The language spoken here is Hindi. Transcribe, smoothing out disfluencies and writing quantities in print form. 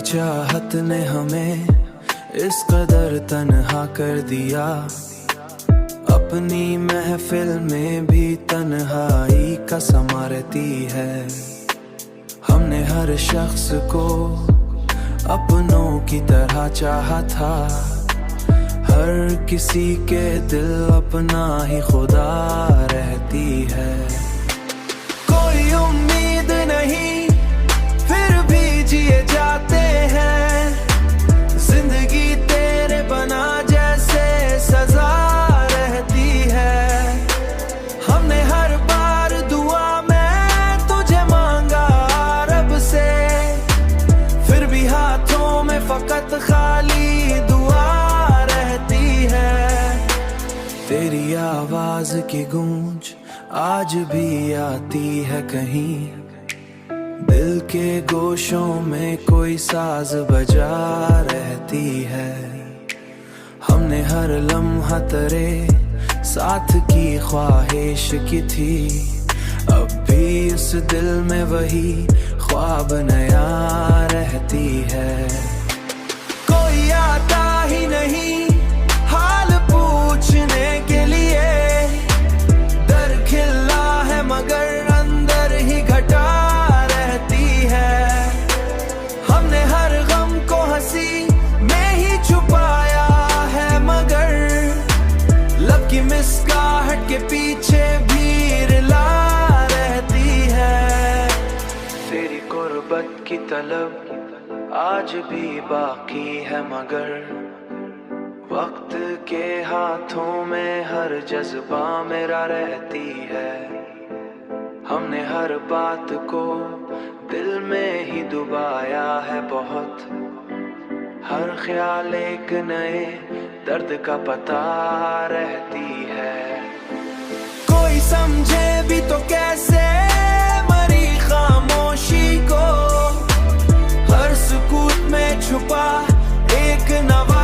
चाहत ने हमें इस कदर तन्हा कर दिया, अपनी महफिल में भी तन्हाई का समा रहती है। हमने हर शख्स को अपनों की तरह चाहा था, हर किसी के दिल अपना ही खुदा रहती है। कोई उम्मीद नहीं फिर भी जिए जाते हैं, जिंदगी तेरे बना जैसे सजा रहती है। हमने हर बार दुआ में तुझे मांगा रब से, फिर भी हाथों में फकत खाली दुआ रहती है। तेरी आवाज की गूंज आज भी आती है कहीं, दिल के गोशों में कोई साज बजा रहती है। हमने हर लम्हा तेरे साथ की ख्वाहिश की थी, अब भी उस दिल में वही ख्वाब नया रहती है। कोई आता ही नहीं हाल पूछने के लिए, दर खिला है मगर अंदर ही घटा रहती है। हमने हर गम को हंसी में ही छुपाया है, मगर लब की मुस्कुराहट के पीछे भी रिला रहती है। तेरी गुर्बत की तलब आज भी बाकी है, मगर वक्त के हाथों में हर जज्बा मेरा रहती है। हमने हर बात को दिल में ही डुबाया है बहुत, हर ख्याल एक नए दर्द का पता रहती है। कोई समझे भी तो कैसे मरी खामोशी को, हर सुकूत में छुपा एक नवा